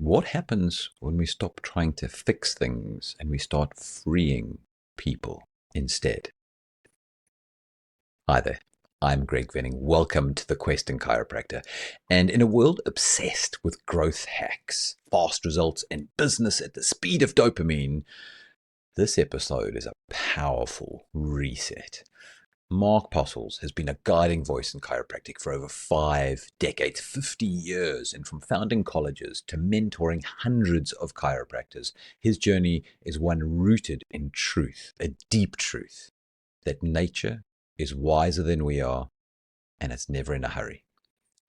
What happens when we stop trying to fix things and we start freeing people instead? Hi there, I'm Greg Venning. Welcome to the Quest in Chiropractor. And in a world obsessed with growth hacks, fast results, and business at the speed of dopamine, this episode is a powerful reset. Mark Postles has been a guiding voice in chiropractic for over 5 decades, 50 years, and from founding colleges to mentoring hundreds of chiropractors, his journey is one rooted in truth, a deep truth, that nature is wiser than we are, and it's never in a hurry.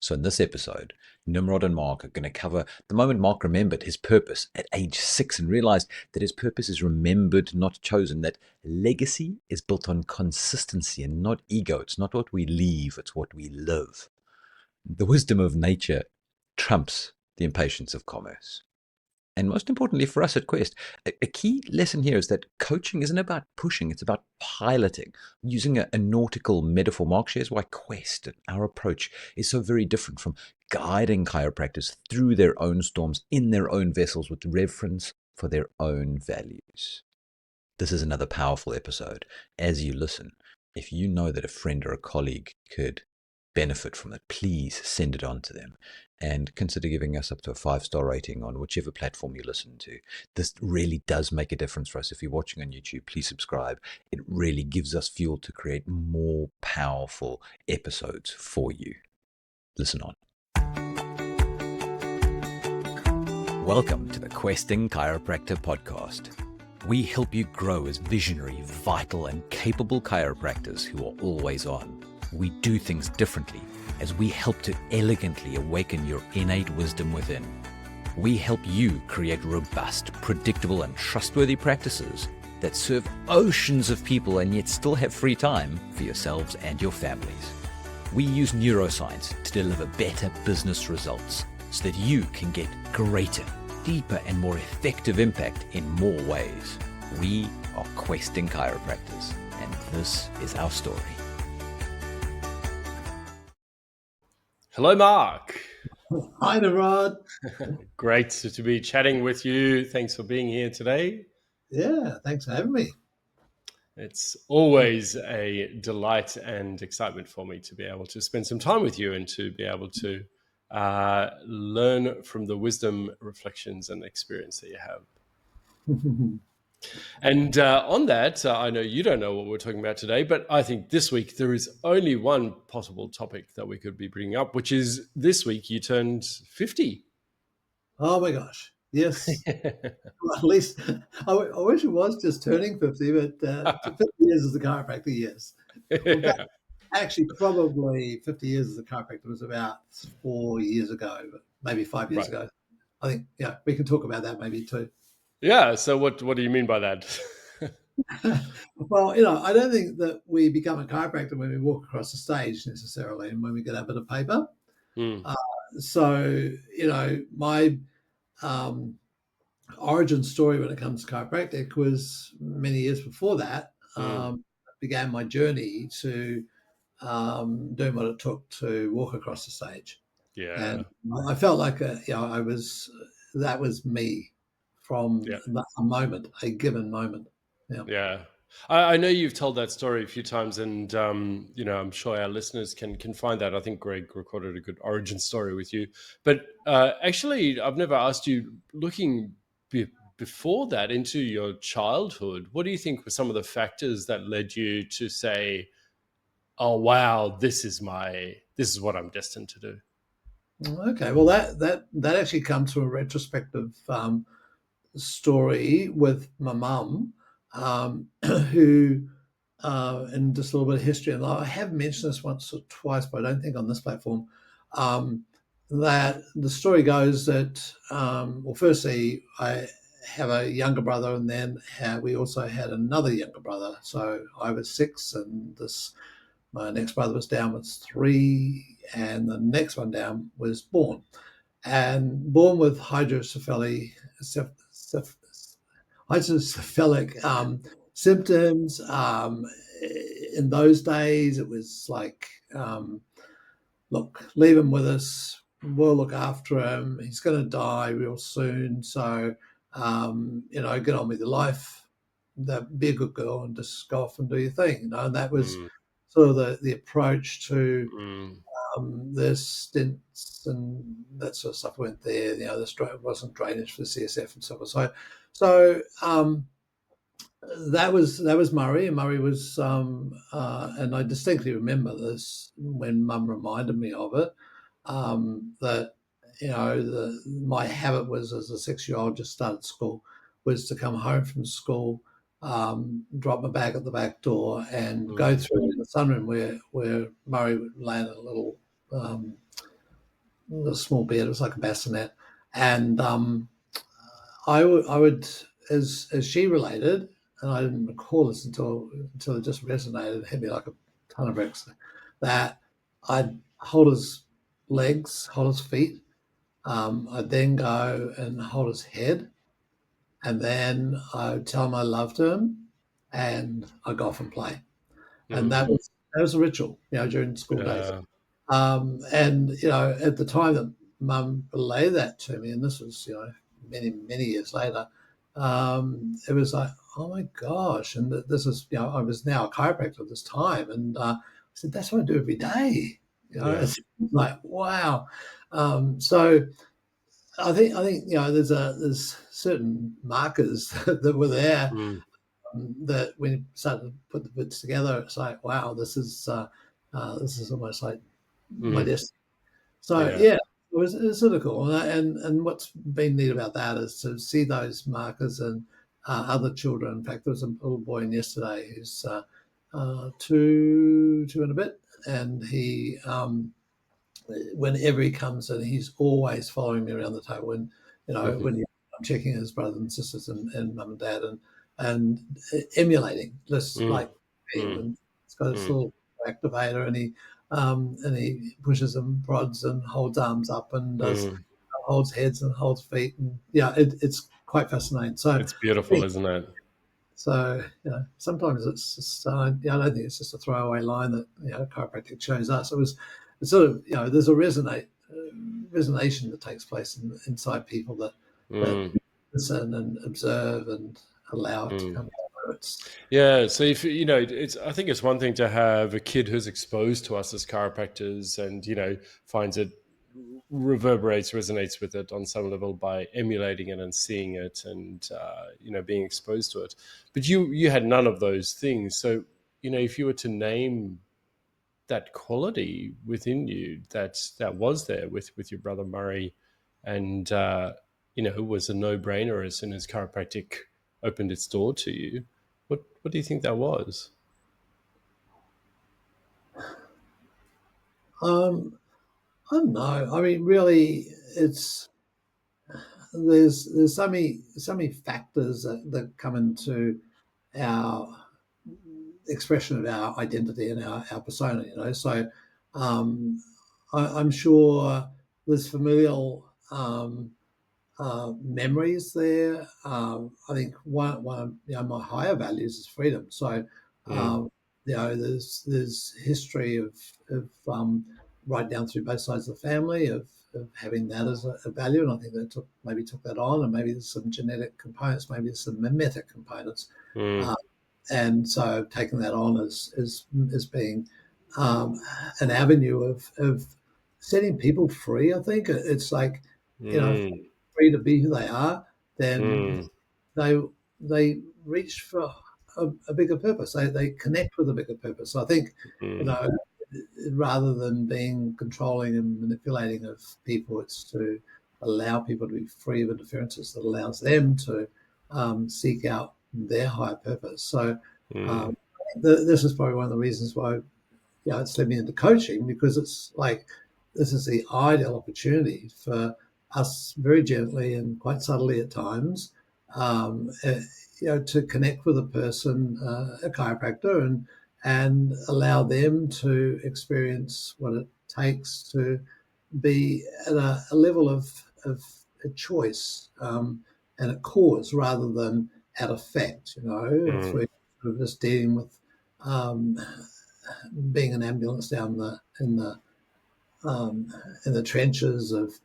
So in this episode, Nimrod and Mark are going to cover the moment Mark remembered his purpose at age 6 and realized that his purpose is remembered, not chosen, that legacy is built on consistency and not ego. It's not what we leave, it's what we live. The wisdom of nature trumps the impatience of commerce. And most importantly for us at Quest, a key lesson here is that coaching isn't about pushing, it's about piloting. Using a nautical metaphor, Mark shares why Quest, our approach, is so very different from guiding chiropractors through their own storms in their own vessels with reverence for their own values. This is another powerful episode. As you listen, if you know that a friend or a colleague could benefit from it, please send it on to them. And consider giving us up to a 5-star rating on whichever platform you listen to. This really does make a difference for us. If you're watching on YouTube, please subscribe. It really gives us fuel to create more powerful episodes for you. Listen on. Welcome to the Questing Chiropractor podcast. We help you grow as visionary, vital, and capable chiropractors who are always on. We do things differently as we help to elegantly awaken your innate wisdom within. We help you create robust, predictable, and trustworthy practices that serve oceans of people and yet still have free time for yourselves and your families. We use neuroscience to deliver better business results so that you can get greater, deeper, and more effective impact in more ways. We are Questing Chiropractors, and this is our story. Hello, Mark. Hi, Nimrod. Great to be chatting with you. Thanks for being here today. Yeah, thanks for having me. It's always a delight and excitement for me to be able to spend some time with you and to be able to learn from the wisdom, reflections, and experience that you have. And on that, I know you don't know what we're talking about today, but I think this week there is only one possible topic that we could be bringing up, which is this week you turned 50. Oh my gosh. Yes. Well, at least I wish it was just turning 50, but 50 years as a chiropractor, yes. Well, actually, probably 50 years as a chiropractor was about 4 years ago, maybe 5 years ago. I think, yeah, we can talk about that maybe too. Yeah. So what do you mean by that? Well, I don't think that we become a chiropractor when we walk across the stage necessarily and when we get a bit of paper. So, my origin story when it comes to chiropractic was many years before that. Began my journey to doing what it took to walk across the stage. Yeah. And I felt like, that was me from a given moment. Yeah. I know you've told that story a few times, and I'm sure our listeners can find that. I think Greg recorded a good origin story with you. But actually, I've never asked you, looking before that into your childhood, what do you think were some of the factors that led you to say, "Oh, wow, this is what I'm destined to do"? Okay, well, that actually comes from a retrospective story with my mum, who, and just a little bit of history, and I have mentioned this once or twice, but I don't think on this platform, that the story goes that, well, firstly, I have a younger brother, and then we also had another younger brother. So I was 6, and my next brother was down with 3, and the next one down was born with hydrocephalic symptoms. In those days, it was like, look, leave him with us. we'll look after him. He's going to die real soon. So, get on with your life. Be a good girl and just go off and do your thing. And that was Mm, sort of the approach to mm, the stints and that sort of stuff went there. Wasn't drainage for the CSF and so on. So that was Murray, and Murray was, and I distinctly remember this when Mum reminded me of it. That my habit was as a 6-year-old just started school, was to come home from school, drop my bag at the back door, and go mm, through the sunroom where Murray would lay in a um, little small bed. It was like a bassinet, and I would, as she related, and I didn't recall this until it just resonated and hit me like a ton of bricks, that I'd hold his legs, hold his feet. I'd then go and hold his head, and then I'd tell him I loved him, and I'd go off and play. And mm. that was a ritual, during school days. Yeah. And at the time that Mum relayed that to me, and this was many many years later, it was like, oh my gosh! And this is I was now a chiropractor at this time, and I said that's what I do every day. Yeah. It's like wow. So I think there's certain markers that were there, Mm, that when you start to put the bits together, it's like wow, this is almost like my mm. destiny. So Yeah. yeah, it was sort of cool, and what's been neat about that is to see those markers and other children. In fact, there was a little boy in yesterday who's two and a bit, and he whenever he comes in, he's always following me around the table. When Mhm, I'm checking his brothers and sisters and mum and dad, and emulating just mm, like him. mm, And it's got this mm, little activator, and he pushes and prods and holds arms up and mm. holds heads and holds feet, and it's quite fascinating. So It's beautiful, isn't it? sometimes it's just I don't think it's just a throwaway line that chiropractic shows us. It's sort of there's a resonation that takes place inside people that Mm, listen and observe and allow it to mm. come out. It's Yeah, so if it's I think it's one thing to have a kid who's exposed to us as chiropractors and finds it reverberates, resonates with it on some level by emulating it and seeing it and being exposed to it. But you had none of those things. So if you were to name that quality within you that was there with your brother Murray, and was a no brainer as soon as chiropractic opened its door to you. What do you think that was? um, I don't know. I mean, really, it's there's so many factors that come into our expression of our identity and our persona. So um, I'm sure there's familial memories there. I think one of my higher values is freedom. So Mm, there's history of right down through both sides of the family of having that as a value, and I think that took that on, and maybe there's some genetic components, maybe there's some mimetic components, mm, uh, and so taking that on as being an avenue of setting people free. I think it's like mm, free to be who they are, then mm, they they reach for a bigger purpose. They connect with a bigger purpose. I think you mm, know rather than being controlling and manipulating of people, it's to allow people to be free of interferences that allows them to seek out their higher purpose. So mm, um, this is probably one of the reasons why it's led me into coaching, because it's like this is the ideal opportunity for us very gently and quite subtly at times, to connect with a person, a chiropractor, and allow them to experience what it takes to be at a level of a choice, and a cause rather than at effect. If mm, we're sort of just dealing with um, being an ambulance down the in the in the trenches of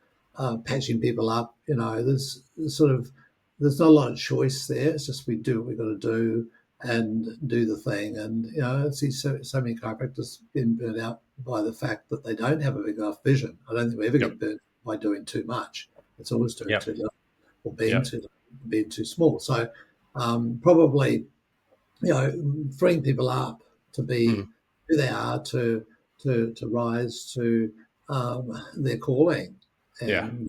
patching people up. There's not a lot of choice there. It's just we do what we got to do and do the thing. And I see so many chiropractors being burnt out by the fact that they don't have a big enough vision. I don't think we ever Yep. get burnt by doing too much. It's always doing Yep. too little or Yep. being too small. So probably freeing people up to be who they are, to rise to their calling. And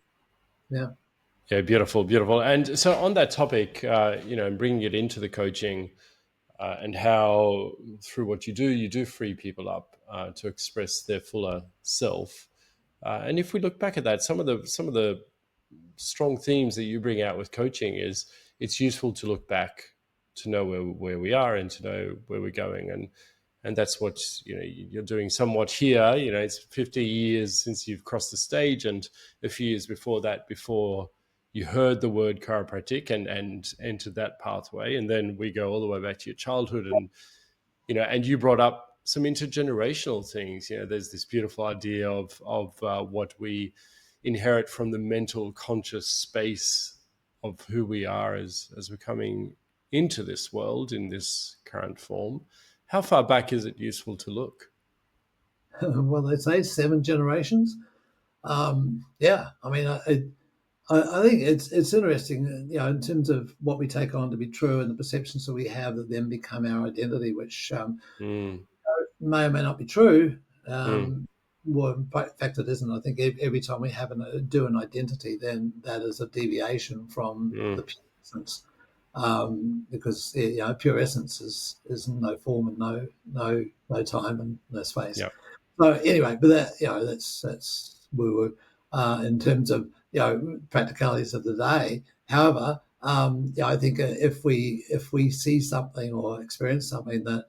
Yeah, beautiful, beautiful. And so on that topic, bringing it into the coaching and how through what you do free people up to express their fuller self. And if we look back at that, some of the strong themes that you bring out with coaching is it's useful to look back to know where we are and to know where we're going. And that's what you're doing somewhat here. It's 50 years since you've crossed the stage, and a few years before that, before you heard the word chiropractic and entered that pathway. And then we go all the way back to your childhood, and you brought up some intergenerational things. There's this beautiful idea of what we inherit from the mental conscious space of who we are as we're coming into this world in this current form. How far back is it useful to look? Well, they say 7 generations. Yeah, I mean, I think it's interesting, in terms of what we take on to be true and the perceptions that we have that then become our identity, which may or may not be true. Well, in fact, it isn't. I think every time we have do an identity, then that is a deviation from the pure essence, because pure essence is no form and no time and no space. Yep. So anyway, but that's woo woo in terms of practicalities of the day. However, I think if we see something or experience something that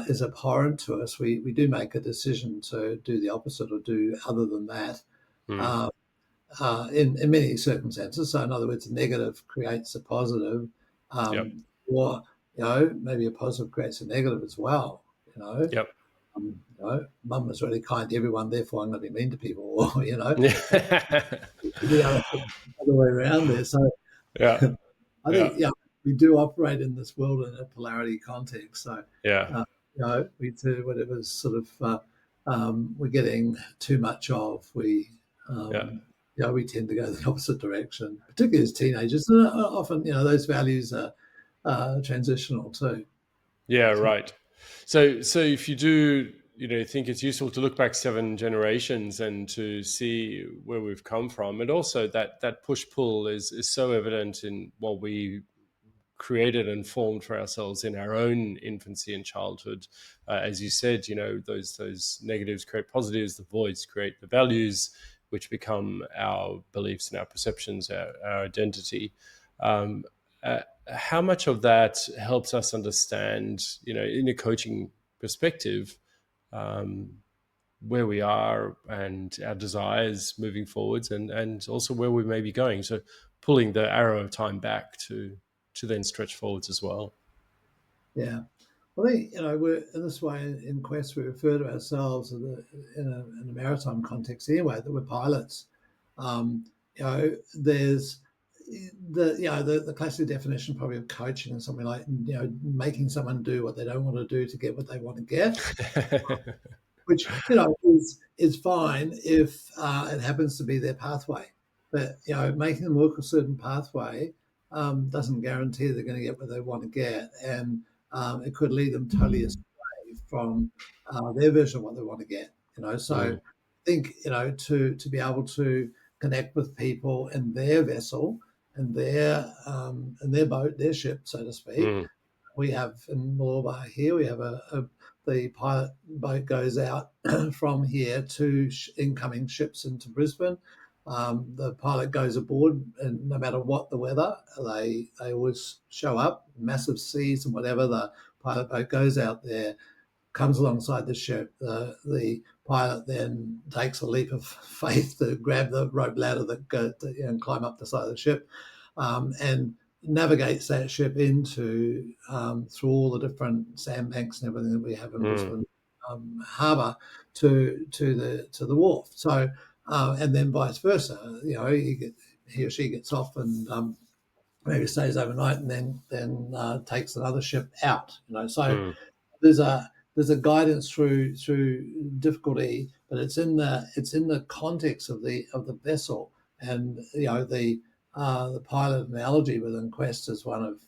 is abhorrent to us, we do make a decision to do the opposite or do other than that. In many circumstances. So in other words, a negative creates a positive, or maybe a positive creates a negative as well. Yep. Mum was really kind to everyone, therefore I'm going to be mean to people, or the other way around there. So Yeah. I think we do operate in this world in a polarity context. So we do whatever's sort of we're getting too much of. We tend to go the opposite direction, particularly as teenagers. And often, those values are transitional too. Yeah, right. So if you do, think it's useful to look back 7 generations and to see where we've come from, and also that push-pull is so evident in what we created and formed for ourselves in our own infancy and childhood. As you said, those negatives create positives, the voids create the values, which become our beliefs and our perceptions, our identity. How much of that helps us understand, in a coaching perspective, where we are and our desires moving forwards, and also where we may be going? So pulling the arrow of time back to then stretch forwards as well. Yeah. Well, we're in this way in Quest, we refer to ourselves in a maritime context anyway, that we're pilots. There's the classic definition probably of coaching is something like making someone do what they don't want to do to get what they want to get, which is fine if it happens to be their pathway, but making them work a certain pathway doesn't guarantee they're going to get what they want to get, and it could lead them totally astray from their version of what they want to get. So I think to be able to connect with people in their vessel and their boat, their ship, so to speak. We have in Mooloolaba here, we have the pilot boat goes out from here to incoming ships into Brisbane. The pilot goes aboard, and no matter what the weather, they always show up. Massive seas and whatever, the pilot boat goes out there, comes alongside the ship. The pilot then takes a leap of faith to grab the rope ladder that goes and climb up the side of the ship, and navigates that ship into through all the different sandbanks and everything that we have in Brisbane, harbour to the wharf. So and then vice versa, he or she gets off and maybe stays overnight and then takes another ship out. So Mm. there's a guidance through difficulty, but it's in the context of the vessel, and the pilot analogy within Quest is one of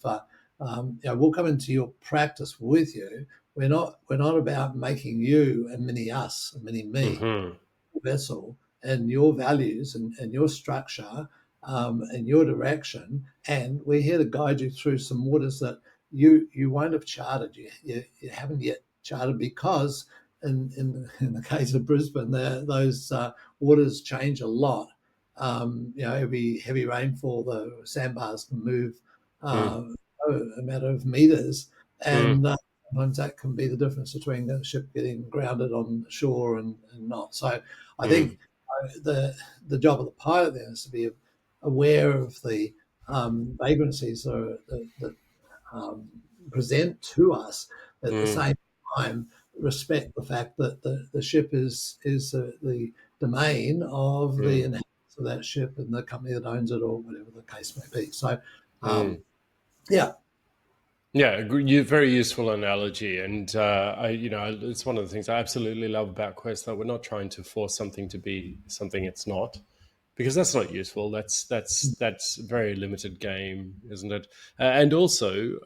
we'll come into your practice with you. We're not about making you a mini us, a mini me Mm-hmm. vessel, and your values and your structure and your direction, and we're here to guide you through some waters that you won't have charted. You haven't yet charted, because in the case of Brisbane, those waters change a lot. Every heavy rainfall, the sandbars can move Mm. a matter of meters, Mm. and sometimes that can be the difference between the ship getting grounded on shore and not. So I Mm. think the job of the pilot then is to be aware of the vagrancies that present to us, but at the Mm. same time respect the fact that the ship is the domain of the Mm. inhabitants of that ship and the company that owns it, or whatever the case may be. So, Mm. yeah. Yeah, very useful analogy, and it's one of the things I absolutely love about Quest, that we're not trying to force something to be something it's not, because that's not useful. That's a very limited game, isn't it? And also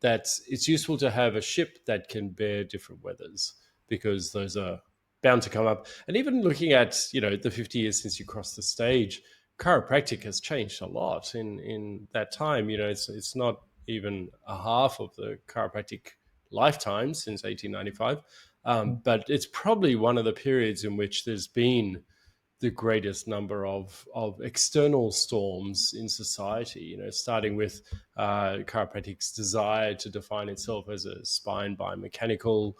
that it's useful to have a ship that can bear different weathers, because those are bound to come up. And even looking at the 50 years since you crossed the stage, chiropractic has changed a lot in that time. It's not even a half of the chiropractic lifetime since 1895. But it's probably one of the periods in which there's been the greatest number of external storms in society, starting with chiropractic's desire to define itself as a spine biomechanical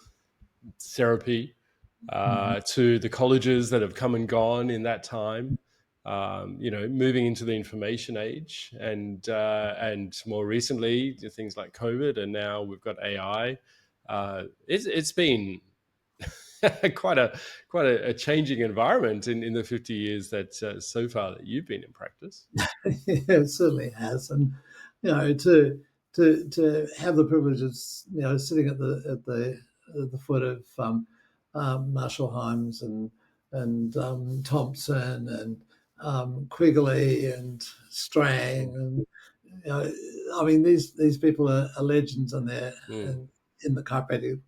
therapy, Mhm. to the colleges that have come and gone in that time, moving into the information age, and more recently things like COVID, and now we've got AI. It's been quite a changing environment in the 50 years that so far that you've been in practice. Yeah, it certainly has, and to have the privilege of sitting at the foot of Marshall Himes and Thompson and Quigley and Strang, Mm. and I mean these people are legends in Mm. in the chiropractic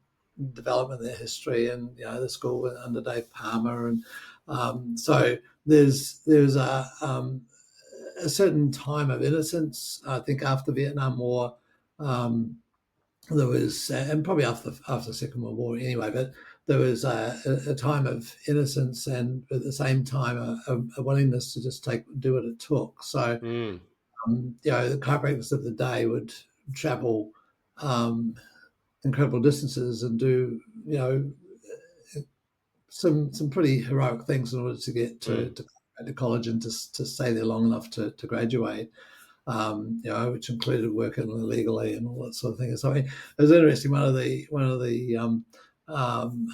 development of their history, and the school under Dave Palmer, and so there's a certain time of innocence. I think after the Vietnam War, there was, and probably after the Second World War anyway, but there was a time of innocence, and at the same time a willingness to just do what it took. So Mm. the chiropractors of the day would travel incredible distances and do some pretty heroic things in order to get Mm. to college and to stay there long enough to graduate. Which included working illegally and all that sort of thing. So I mean, it was interesting. Um,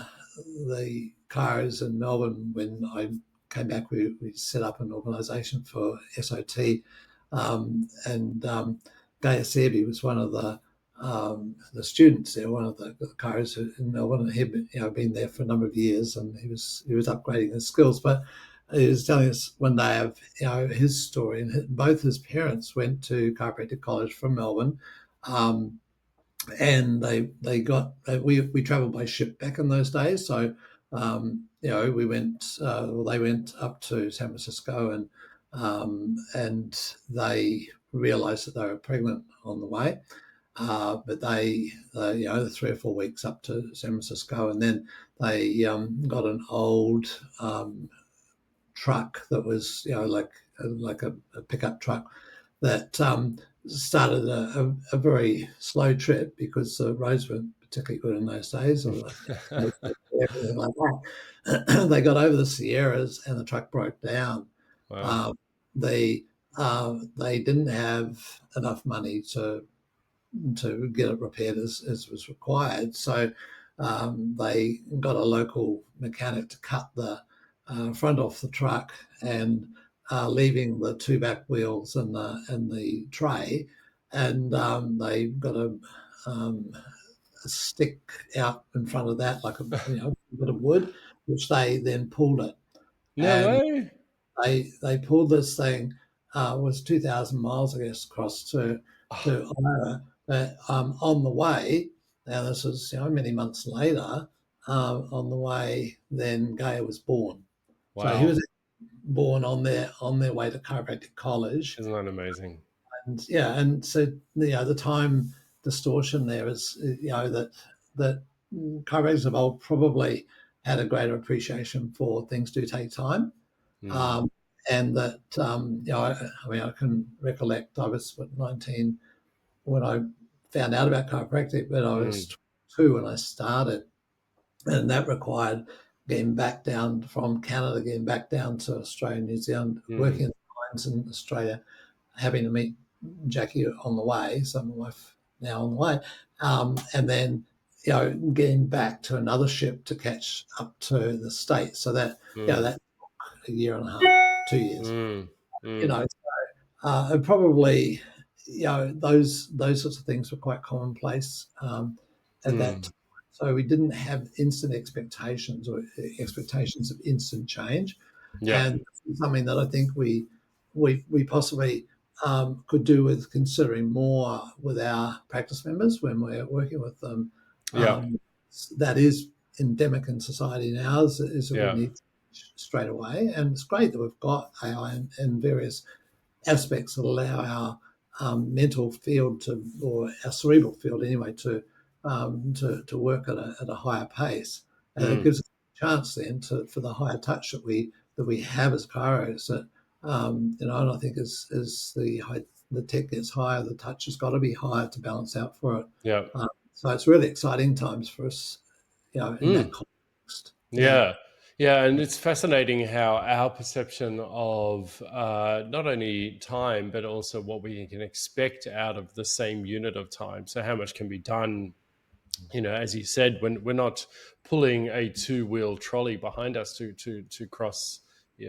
the cars in Melbourne, when I came back, we set up an organisation for SOT, and Gaya Serbi was one of the students there, one of the cars in Melbourne. He'd been there for a number of years, and he was upgrading his skills, but he was telling us one day of his story, and both his parents went to chiropractic college from Melbourne, and we travelled by ship back in those days. So we went they went up to San Francisco, and they realised that they were pregnant on the way. But they, the 3 or 4 weeks up to San Francisco, and then they got an old truck that was like a pickup truck that started a very slow trip because the roads weren't particularly good in those days, or everything like that. They got over the Sierras and the truck broke down. Wow. Um, they they didn't have enough money to get it repaired as was required. So they got a local mechanic to cut the front off the truck and leaving the two back wheels and the tray, and they got a stick out in front of that, like a bit of wood, which they then pulled it, No and way. they pulled this thing. Was 2,000 miles, I guess, across to Oh, Iowa. But on the way, now this is many months later. On the way, then Gaia was born. So he wow. was born on their way to chiropractic college, Isn't that amazing? and so the time distortion there is that chiropractors of old probably had a greater appreciation for things do take time, Mm, um, and that I mean I can recollect I was 19 when I found out about chiropractic, but I was mm, 22 when I started, and that required getting back down from Canada, getting back down to Australia, New Zealand, working mm, in the mines in Australia, having to meet Jackie on the way, so my wife now on the way, and then getting back to another ship to catch up to the States. So that mm, that took a year and a half, 2 years. mm, You mm, know, and probably those sorts of things were quite commonplace at that time. mm. So we didn't have instant expectations or expectations of instant change, Yeah, and something that I think we possibly could do with considering more with our practice members when we're working with them. yeah, Um, that is endemic in society now is that we yeah, need straight away, and it's great that we've got AI and various aspects that allow our mental field or our cerebral field anyway, to work at a higher pace. And it mm, gives us a chance then for the higher touch that we have as chiros. That and I think as the tech gets higher, the touch has got to be higher to balance out for it. yeah. So it's really exciting times for us, in that Mm. context. Yeah. Yeah, yeah, and it's fascinating how our perception of not only time but also what we can expect out of the same unit of time. So how much can be done, as you said, when we're not pulling a two-wheel trolley behind us to cross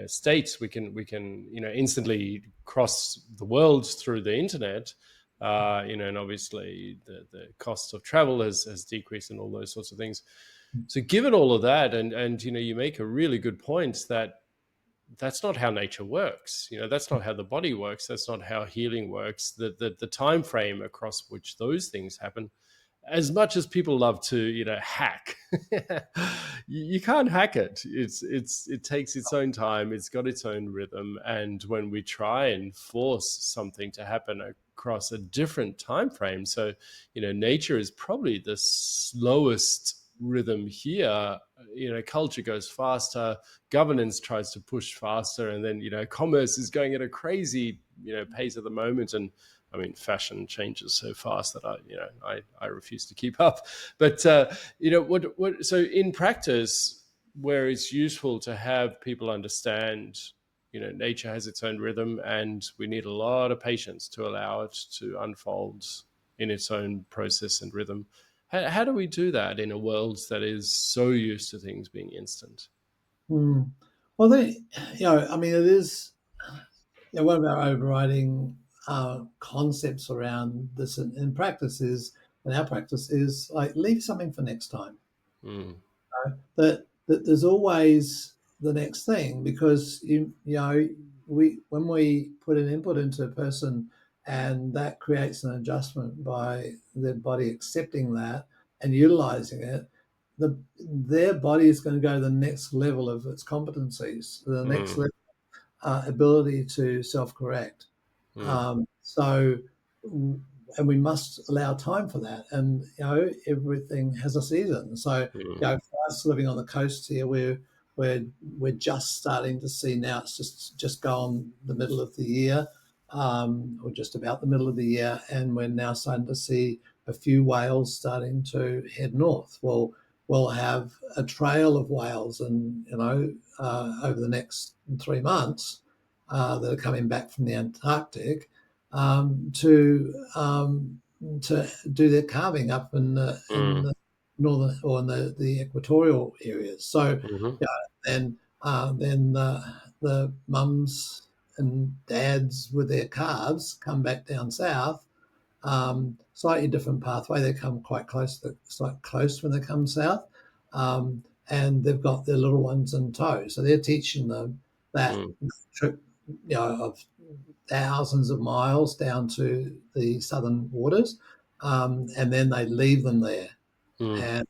states, we can instantly cross the world through the internet. And obviously the cost of travel has decreased and all those sorts of things. So given all of that, and you make a really good point that that's not how nature works. That's not how the body works. That's not how healing works. The time frame across which those things happen, as much as people love to hack, you can't hack it. It takes its own time. It's got its own rhythm. And when we try and force something to happen across a different time frame, so nature is probably the slowest rhythm here. Culture goes faster, governance tries to push faster, and then commerce is going at a crazy pace at the moment. And I mean, fashion changes so fast that I refuse to keep up. But what? So in practice, where it's useful to have people understand, nature has its own rhythm, and we need a lot of patience to allow it to unfold in its own process and rhythm. How do we do that in a world that is so used to things being instant? Mm. Well, I mean, it is. One of our overriding concepts around this in practice in our practice is like leave something for next time. Mm, That there's always the next thing, because we when we put an input into a person and that creates an adjustment by their body accepting that and utilizing it, their body is going to go to the next level of its competencies, the next mm, level ability to self-correct. mm, So, and we must allow time for that. And everything has a season. So, mm, for us living on the coast here, we're just starting to see now. It's just gone the middle of the year, or just about the middle of the year, and we're now starting to see a few whales starting to head north. Well, we'll have a trail of whales, and over the next 3 months, that are coming back from the Antarctic, um, to um, to do their calving up in mm, northern or in the equatorial areas. So Mm-hmm. then the mums and dads with their calves come back down south. Slightly different pathway. They come quite close. It's like close when they come south, and they've got their little ones in tow. So they're teaching them that Mm. trip, of thousands of miles down to the southern waters, and then they leave them there. Mm. And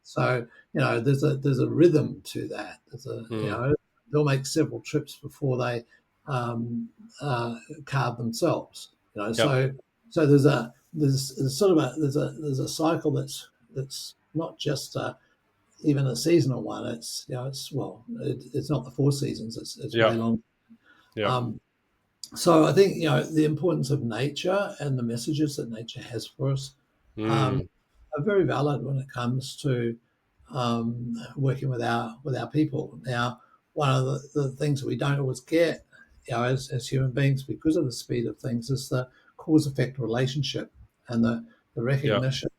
so there's a rhythm to that. Mm. They'll make several trips before they carve themselves. Yep. So there's sort of a cycle that's not just even a seasonal one. It's not the four seasons. It's way Yep. long. Yep. Um, so I think the importance of nature and the messages that nature has for us um, Mm. are very valid when it comes to working with our people. Now, one of the things that we don't always get, as human beings, because of the speed of things, is the cause effect relationship and the Yep. recognition,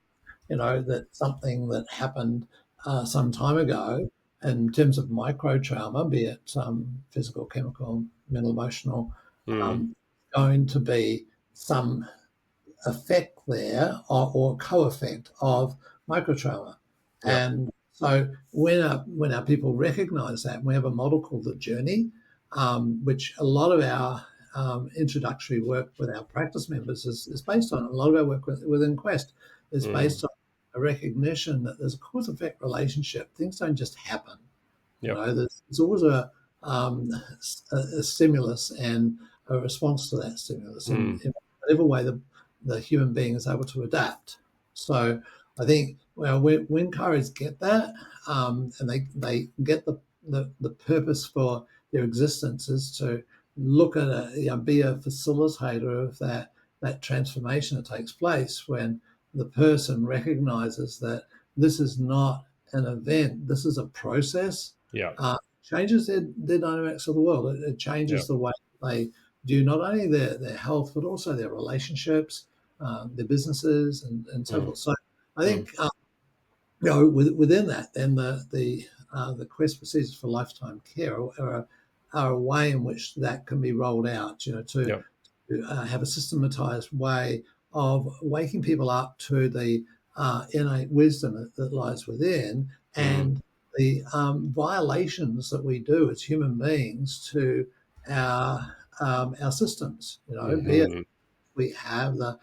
that something that happened some time ago in terms of micro trauma, be it physical, chemical, mental, emotional, Mm. going to be some effect there or co-effect of microtrauma. Yep. And so when our people recognize that, we have a model called the journey, which a lot of our introductory work with our practice members is based on. A lot of our work within Quest is Mm. based on a recognition that there's a cause-effect relationship. Things don't just happen. Yep. There's always a stimulus and a response to that stimulus Mm. in whatever way the human being is able to adapt. So I think when chiros get that, and they get the purpose for their existence is to look at be a facilitator of that transformation that takes place when the person recognizes that this is not an event, this is a process. Yep. Changes their dynamics of the world. It changes Yep. the way they do not only their health, but also their relationships, their businesses, and so Mm. forth. So I Mm. think within that, then the Quest procedures for lifetime care are a way in which that can be rolled out. To Yep. have a systematized way of waking people up to the innate wisdom that lies within, Mm. and the violations that we do as human beings to our systems. Be it Mm-hmm. we have the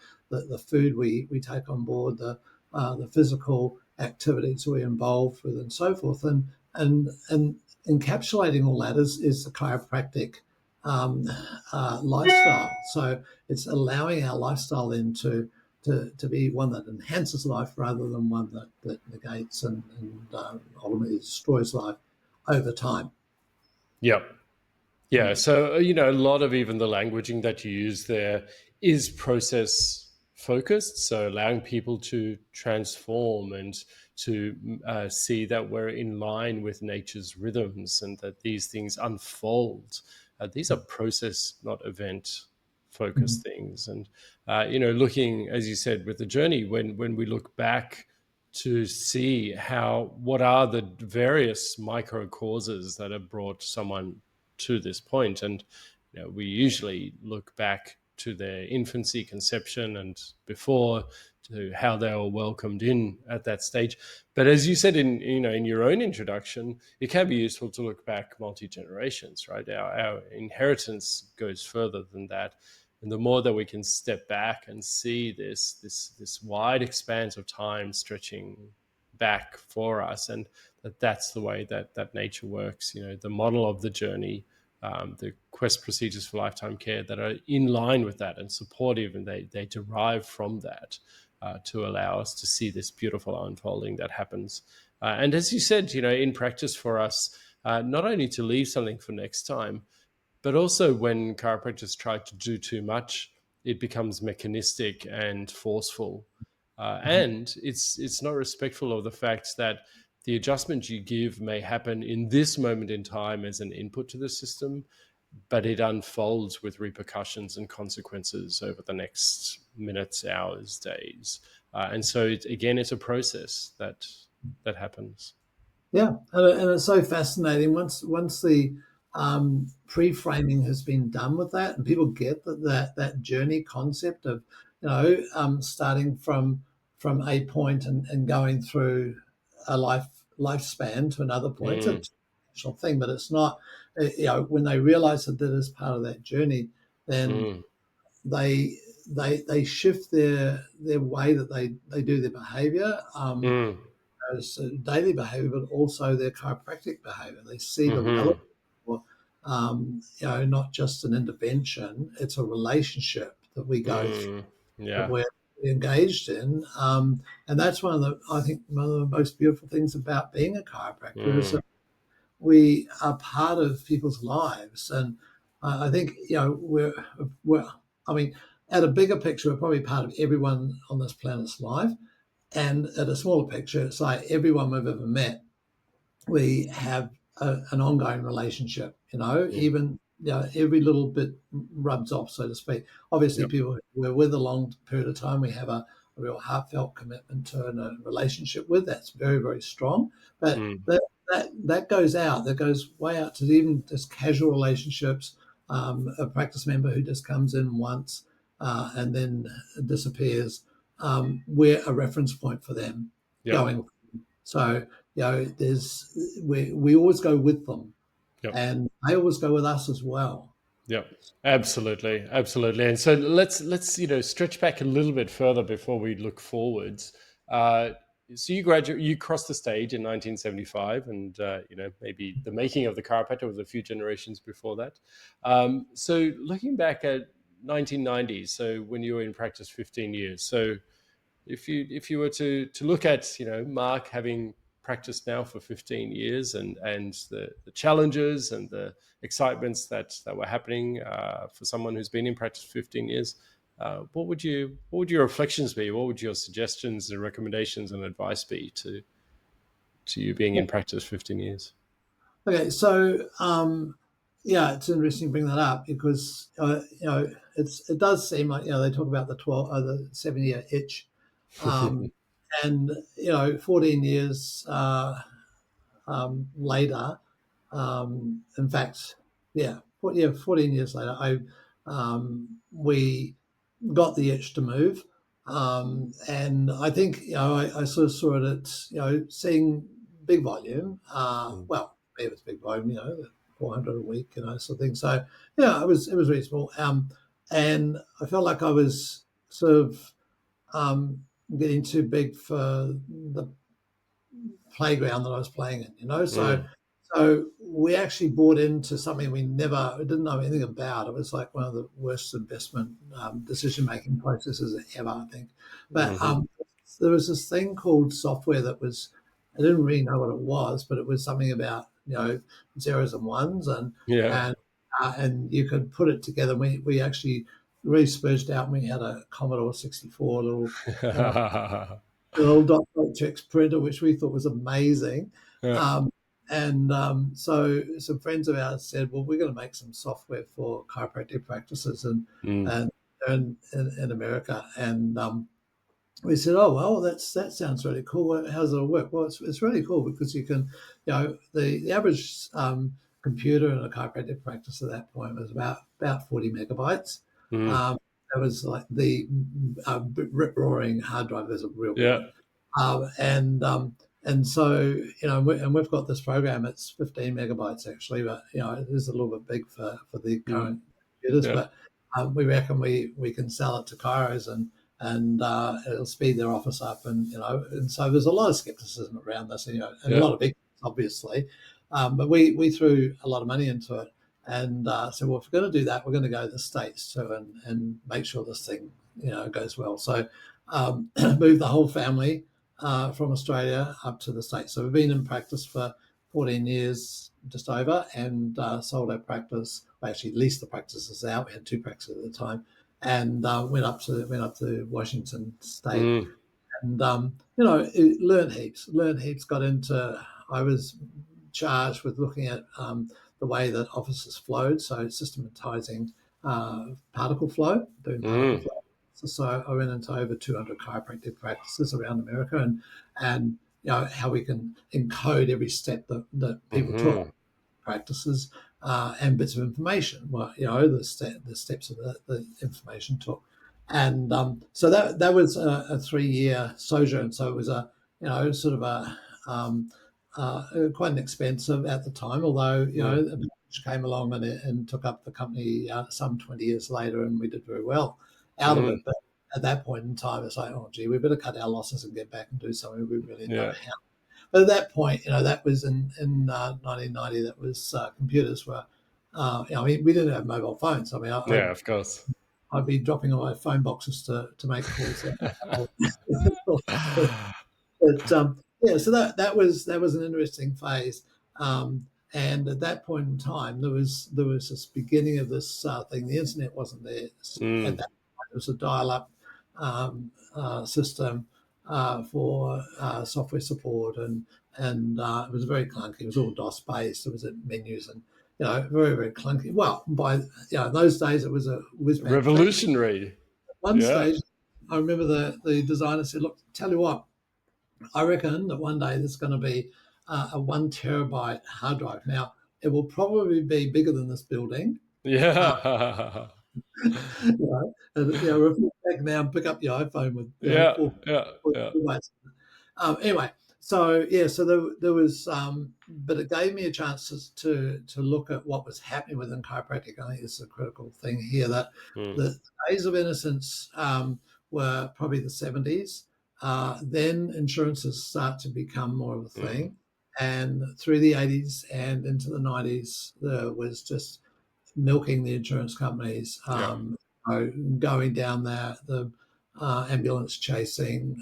food we take on board, the physical activities we're involved with, and so forth, and encapsulating all that is the chiropractic lifestyle. So it's allowing our lifestyle then to be one that enhances life rather than one that negates and ultimately destroys life over time. Yep. Yeah. Mm. So, a lot of even the languaging that you use there is process focused. So, allowing people to transform and to see that we're in line with nature's rhythms and that these things unfold. These are process, not event Mhm. focused things. And, looking, as you said, with the journey, when we look back to see what are the various micro causes that have brought someone to this point. And we usually look back to their infancy, conception, and before, to how they were welcomed in at that stage. But as you said in your own introduction, it can be useful to look back multi generations, right? Our inheritance goes further than that. And the more that we can step back and see this wide expanse of time stretching back for us, and that's the way that nature works. The model of the journey, the Quest procedures for lifetime care that are in line with that and supportive, and they derive from that to allow us to see this beautiful unfolding that happens. And as you said, in practice for us, not only to leave something for next time, but also when chiropractors try to do too much, it becomes mechanistic and forceful. And it's not respectful of the fact that the adjustment you give may happen in this moment in time as an input to the system, but it unfolds with repercussions and consequences over the next minutes, hours, days. And so it's a process that happens. Yeah, and it's so fascinating. Once the pre-framing has been done with that, and people get that journey concept of, starting from a point and going through a lifespan to another point. Mm, It's a two-dimensional thing, but it's not. When they realize that that is part of that journey, then mm, they they shift their way that they do their behavior. mm, As daily behavior, but also their chiropractic behavior. They see the relevance, mm-hmm, or, not just an intervention. It's a relationship that we go through, that yeah. we're engaged in, and that's I think one of the most beautiful things about being a chiropractor is Mm, that we are part of people's lives, and I think we're. I mean, at a bigger picture, we're probably part of everyone on this planet's life. And at a smaller picture, it's like everyone we've ever met, we have an ongoing relationship, mm, even every little bit rubs off, so to speak. Obviously, yep. people we're with a long period of time, we have a real heartfelt commitment to and a relationship with. That's very, very strong. But Mm, that goes out, that goes way out to even just casual relationships. A practice member who just comes in once and then disappears. We're a reference point for them yep. going. So there's we always go with them, Yep. and they always go with us as well. Yep. Absolutely. Absolutely. And so let's stretch back a little bit further before we look forwards. Uh, so you crossed the stage in 1975, and maybe the making of the chiropractor was a few generations before that. So looking back at 1990s, so when you were in practice 15 years, so if you were to look at Mark having practiced now for 15 years, and the challenges and the excitements that were happening for someone who's been in practice for 15 years, what would your reflections be? What would your suggestions and recommendations and advice be to you being in practice 15 years? Okay, so yeah, it's interesting to bring that up because it does seem like they talk about the 7-year itch, um, and 14 years later, in fact, yeah, 14 years later, we got the itch to move. And I think, I sort of saw it at, seeing big volume. Mm, Well, it was big volume, 400 a week, sort of thing. So, yeah, it was reasonable. And I felt like I was sort of getting too big for the playground that I was playing in, So, mm, so we actually bought into something we didn't know anything about. It was like one of the worst investment decision making processes ever, I think. But mhm. there was this thing called software that was, I didn't really know what it was, but it was something about zeros and ones, Yeah. and you could put it together. We actually really spurged out. And we had a Commodore 64 uh, little dot matrix printer, which we thought was amazing. Yeah. Um, and so some friends of ours said, "Well, we're going to make some software for chiropractic practices Mm, and in America." And we said, "Oh well, that sounds really cool. How does it work?" Well, it's really cool because you can, the average computer in a chiropractic practice at that point was about 40 megabytes. mm, Um, that was like the rip roaring hard drive. There's a real big yeah. one, and so and we've got this program. It's 15 megabytes actually, but it is a little bit big for the Mm, current computers. yeah. But we reckon we can sell it to chiros and it'll speed their office up, and so there's a lot of skepticism around this, and a Yeah. lot of big obviously, but we threw a lot of money into it, and said, well, if we're going to do that, we're going to go to the States too, and make sure this thing goes well. So moved the whole family from Australia up to the States. So we've been in practice for 14 years, just over, and sold our practice. We actually leased the practices out. We had two practices at the time, and went up to Washington State, Mm, and learned heaps. Learned heaps. Got into. I was charged with looking at the way that offices flowed, so systematizing particle flow, doing particle mm, flow. So I went into over 200 chiropractic practices around America, and how we can encode every step that people Mm-hmm. talk practices, and bits of information. Well, the steps of the information took, and so that was a 3-year sojourn. So it was a sort of a quite an expensive at the time, although a package came along and took up the company some 20 years later, and we did very well out of it. Mm. But at that point in time, it's like, oh gee, we better cut our losses and get back and do something we really know Yeah. how. But at that point, that was in 1990. That was computers were. We didn't have mobile phones. I mean, Yeah, of course. I'd be dropping on my phone boxes to make calls. But so that was an interesting phase. And at that point in time, there was this beginning of this thing. The internet wasn't there at Mm. that point. It was a dial-up system for software support, and it was very clunky. It was all DOS based. It was menus and very, very clunky. Well, by in those days it was a whiz bang. Revolutionary. One Yeah. stage, I remember the designer said, "Look, tell you what, I reckon that one day there's going to be a 1 terabyte hard drive. Now, it will probably be bigger than this building." Yeah. Reflect back now and pick up your iPhone with Yeah. 4 Yeah. gigabytes. Anyway, so there was, but it gave me a chance to look at what was happening within chiropractic. I think this is a critical thing here, that Mm. the days of innocence were probably the 70s. Then insurances start to become more of a thing. And through the 80s and into the 90s, there was just milking the insurance companies, Yeah. going down the ambulance chasing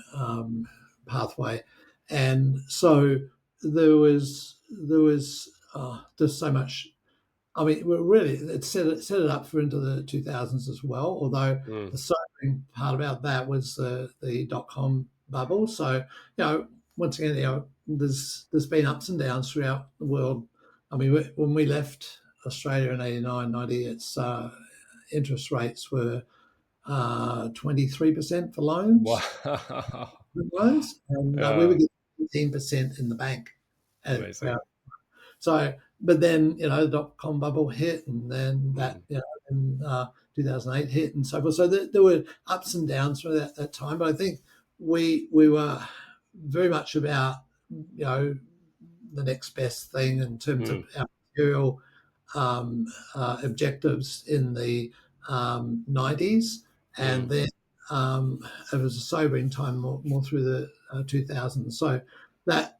pathway, and so there was just so much. I mean, really, it set it up for into the 2000s as well. Although Mm. the sobering part about that was the .com bubble. So once again, there's been ups and downs throughout the world. I mean, when we left Australia in 89, 90, its interest rates were 23% for loans, Wow. and we Yeah. were getting 18% in the bank for Amazing. our. So, but then the .com bubble hit, and then that Mm. in 2008 hit, and so forth. So there were ups and downs for that time. But I think we were very much about the next best thing in terms of Mm. our material objectives in the 90s, and Mm. then it was a sobering time more through the 2000s. So that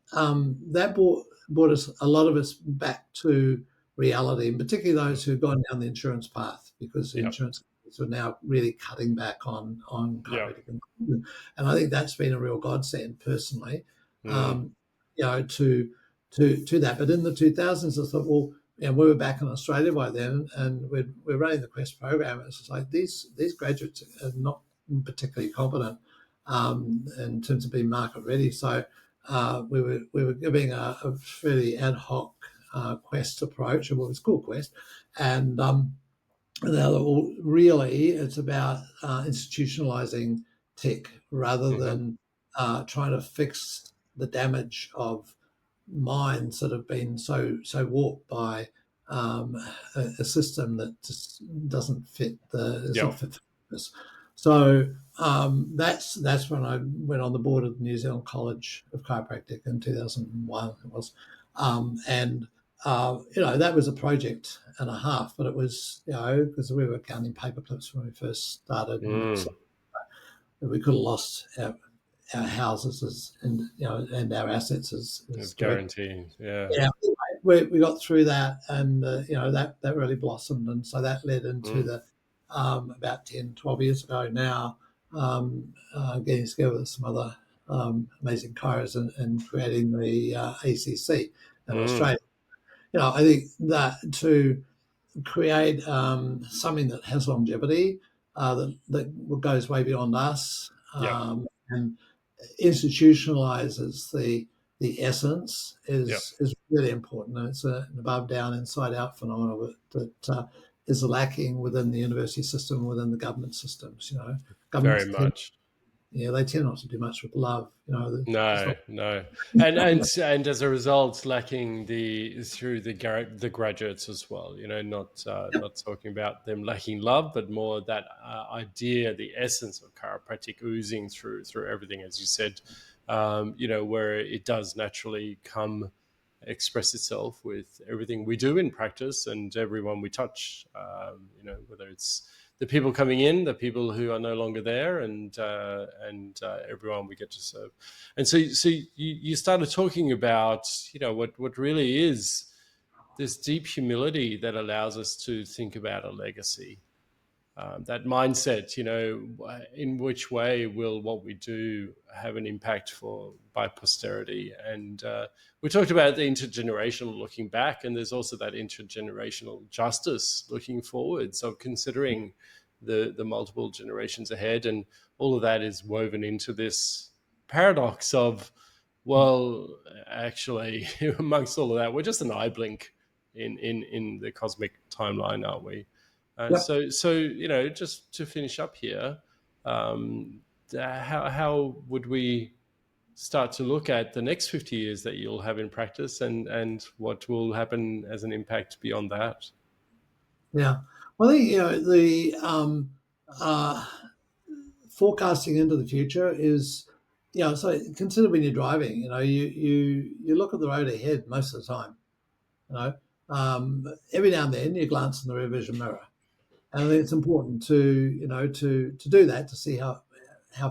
brought us, a lot of us, back to reality, and particularly those who had gone down the insurance path, because the Yep. insurance companies are now really cutting back on Yep. chiropractic, and I think that's been a real godsend personally, Mm. to that. But in the 2000s, I thought, well, we were back in Australia by then, and we're running the Quest program. It's just like these graduates are not particularly competent in terms of being market ready. So we were giving a fairly ad hoc Quest approach, and what was called Quest, and now really it's about institutionalizing tech rather Mhm. than trying to fix the damage of minds that have been so warped by a system that just doesn't fit it's not Yep. fit for purpose. So that's when I went on the board of the New Zealand College of Chiropractic in 2001. It was, and that was a project and a half, but it was because we were counting paper clips when we first started, and Mm. so we could have lost our houses and our assets as It's direct. guaranteed. Yeah. Yeah, we got through that, and that really blossomed, and so that led into Mm. the about 10, 12 years ago now, getting together with some other amazing chiros and creating the ACC in Mm. Australia. I think that to create something that has longevity, that goes way beyond us, Yep. and institutionalizes the essence Yep. is really important. And it's an above down, inside out phenomenon that is lacking within the university system, within the government systems. Very Governments much. they tend not to do much with love. It's No, not. no, and as a result, lacking through the graduates as well. Yep. Not talking about them lacking love, but more that idea, the essence of chiropractic oozing through everything, as you said. Where it does naturally express itself with everything we do in practice and everyone we touch. Whether it's the people coming in, the people who are no longer there, and everyone we get to serve. And so you started talking about what really is this deep humility that allows us to think about a legacy. That mindset, in which way will what we do have an impact by posterity? And we talked about the intergenerational looking back, and there's also that intergenerational justice looking forward. So considering the multiple generations ahead, and all of that is woven into this paradox of, well, actually, amongst all of that, we're just an eye blink in the cosmic timeline, aren't we? Yep. So just to finish up here, how would we start to look at the next 50 years that you'll have in practice, and what will happen as an impact beyond that? Yeah. Well, I think the forecasting into the future is, so consider when you're driving, you look at the road ahead most of the time. Every now and then you glance in the rear vision mirror, and I think it's important to do that, to see how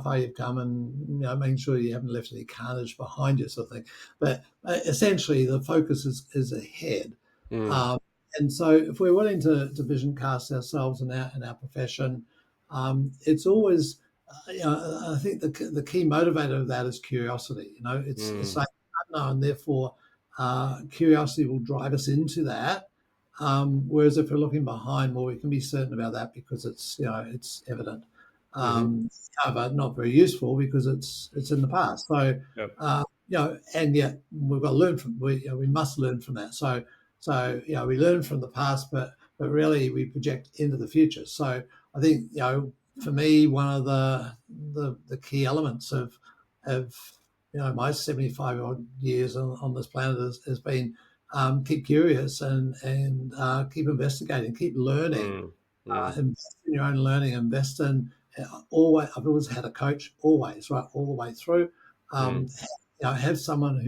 far you've come, and making sure you haven't left any carnage behind you, sort of thing. But essentially, the focus is ahead. Mm. Um, and so, if we're willing to vision cast ourselves in our profession, it's always, I think the key motivator of that is curiosity. It's like unknown, therefore, curiosity will drive us into that. Whereas if we're looking behind, well, we can be certain about that because it's evident. Mm-hmm. However, not very useful because it's in the past. So Yep. and yet we've got to learn from we must learn from that. So we learn from the past, but really we project into the future. So I think for me, one of the key elements of my 75-odd years on this planet has been keep curious and keep investigating, keep learning, invest in your own learning, invest in always. I've always had a coach, always, right, all the way through. Mm. Have someone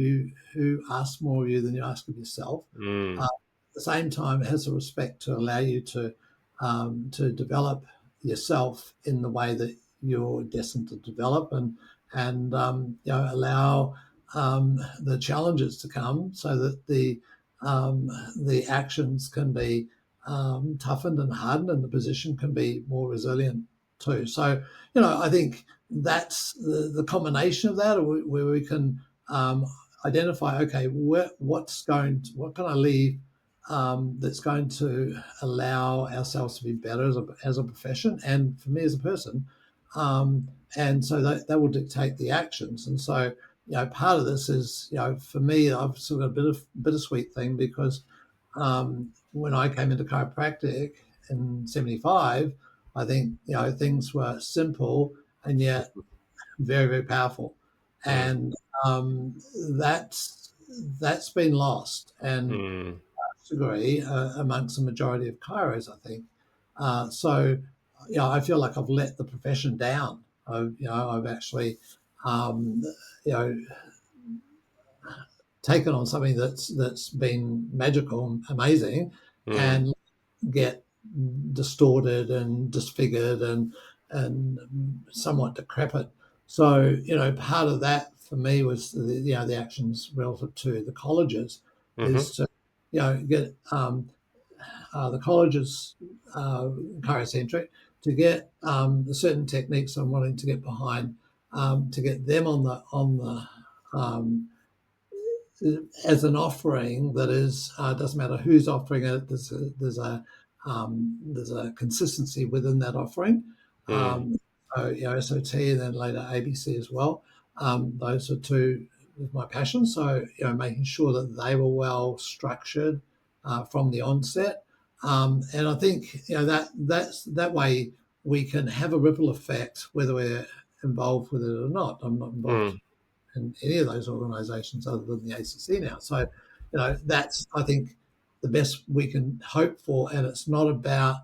who asks more of you than you ask of yourself. Mm. At the same time, it has the respect to allow you to develop yourself in the way that you're destined to develop, and allow the challenges to come so that the actions can be toughened and hardened, and the position can be more resilient too. So, I think that's the combination of that, where we can identify, okay, what can I leave that's going to allow ourselves to be better as a profession, and for me as a person. And so that will dictate the actions. And so, part of this is, for me, I've sort of a bit of bittersweet thing, because when I came into chiropractic in '75, I think things were simple and yet very, very powerful, Mm. and that's been lost, and Mm. degree amongst the majority of chiros, I think. So, I feel like I've let the profession down. I've actually, um, you know, taken on something that's been magical and amazing, Mm. and get distorted and disfigured and somewhat decrepit. So, part of that for me was the actions relative to the colleges, Mm-hmm. is to get the colleges chirocentric, to get the certain techniques I'm wanting to get behind, to get them on the as an offering that is, doesn't matter who's offering it. There's a consistency within that offering. Mm. So, SOT and then later ABC as well. Those are two of my passions. So, making sure that they were well structured from the onset, And I think that way we can have a ripple effect whether we're involved with it or not. I'm not involved in any of those organisations other than the ACC now. So, that's, I think, the best we can hope for. And it's not about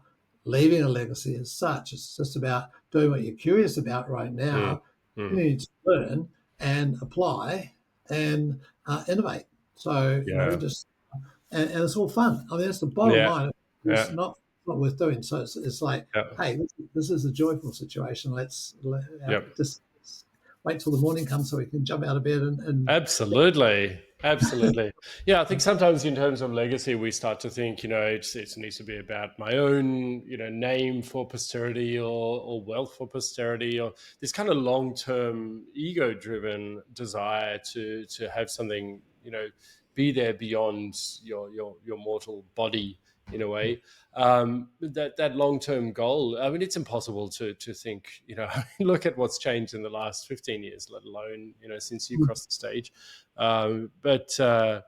leaving a legacy as such. It's just about doing what you're curious about right now. You need to learn and apply and innovate. So, just and it's all fun. I mean, that's the bottom line. It's not worth doing. So it's like, hey, this is a joyful situation. Let's just wait till the morning comes so we can jump out of bed and Absolutely. Yeah, I think sometimes in terms of legacy, we start to think, it needs to be about my own, name for posterity or wealth for posterity, or this kind of long-term ego-driven desire to have something, be there beyond your mortal body in a way. That long-term goal, I mean, it's impossible to think, look at what's changed in the last 15 years, let alone, since you crossed the stage. But the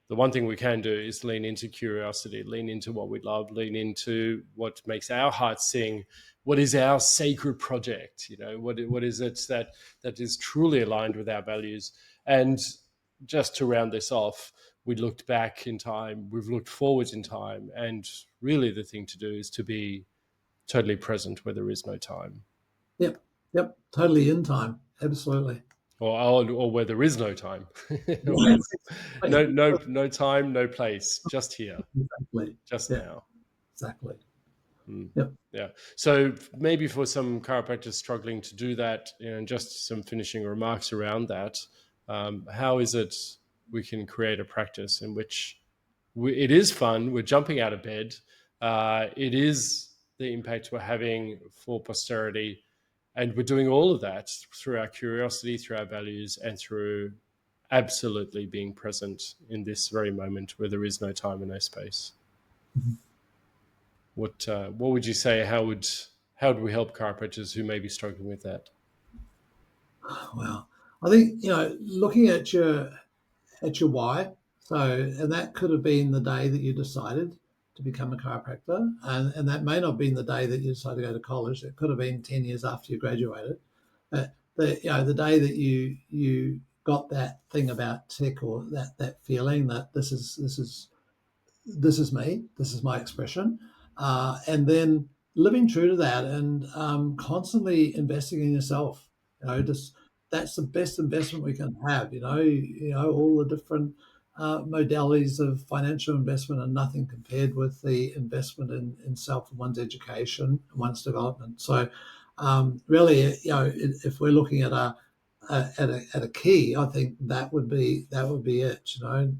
one thing we can do is lean into curiosity, lean into what we love, lean into what makes our hearts sing. What is our sacred project? What is it that is truly aligned with our values? And just to round this off, we looked back in time, we've looked forwards in time, and really the thing to do is to be totally present where there is no time. Yep, totally in time, absolutely. Or where there is no time. No time, no place, just here, exactly. just now. Exactly. Yep. Yeah. So maybe for some chiropractors struggling to do that, and just some finishing remarks around that, how is it we can create a practice in which it is fun, we're jumping out of bed, it is the impact we're having for posterity, and we're doing all of that through our curiosity, through our values, and through absolutely being present in this very moment where there is no time and no space. What would you say? How do we help chiropractors who may be struggling with that? Well, I think looking at your why. So, and that could have been the day that you decided to become a chiropractor, and that may not have been the day that you decided to go to college. It could have been 10 years after you graduated. But the day that you got that thing about tech, or that feeling that this is me, this is my expression, and then living true to that, and constantly investing in yourself. Just that's the best investment we can have. All the different modalities of financial investment are nothing compared with the investment in self and one's education and one's development. So, really, if we're looking at a key, I think that would be it.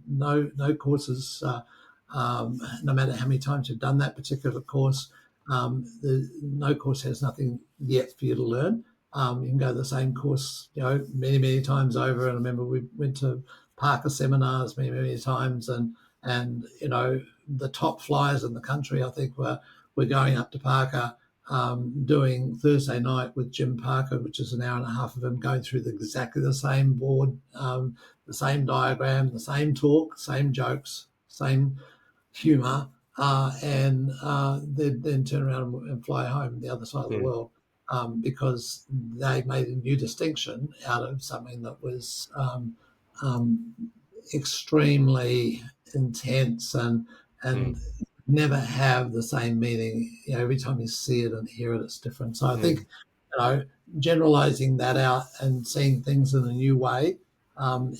No courses. No matter how many times you've done that particular course, no course has nothing yet for you to learn. You can go the same course, many, many times over. And I remember we went to Parker seminars many, many times, and the top flyers in the country, I think, were going up to Parker, doing Thursday night with Jim Parker, which is an hour and a half of him going through exactly the same board, the same diagram, the same talk, same jokes, same humour, and they'd then turn around and fly home the other side of the world, because they made a new distinction out of something that was extremely intense and never have the same meaning. Every time you see it and hear it, it's different. So I think generalizing that out and seeing things in a new way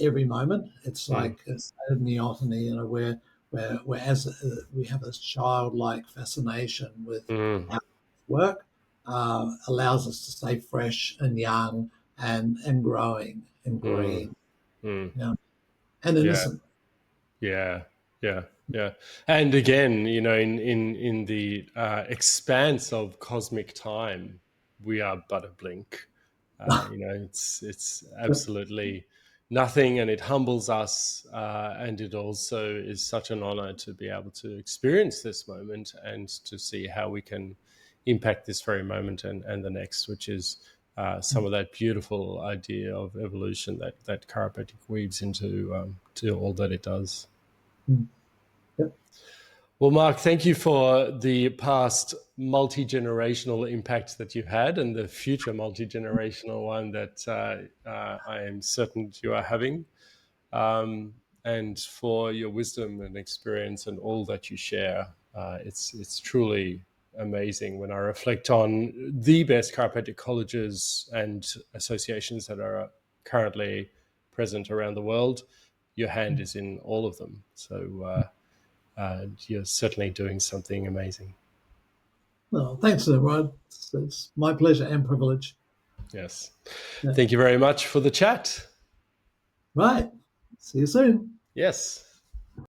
every moment, it's like a state of neoteny, where we have this childlike fascination with how work allows us to stay fresh and young and growing and green, and innocent. Yeah. And again, in the expanse of cosmic time, we are but a blink. It's absolutely nothing, and it humbles us, and it also is such an honor to be able to experience this moment and to see how we can impact this very moment and the next, which is some of that beautiful idea of evolution that chiropractic weaves into to all that it does. Yep. Well, Mark, thank you for the past multi-generational impact that you've had and the future multi-generational one that I am certain you are having. And for your wisdom and experience and all that you share. It's truly amazing when I reflect on the best chiropractic colleges and associations that are currently present around the world. Your hand is in all of them. So you're certainly doing something amazing. Well, thanks, Rod. It's my pleasure and privilege. Yes. Yeah. Thank you very much for the chat. Right. See you soon. Yes.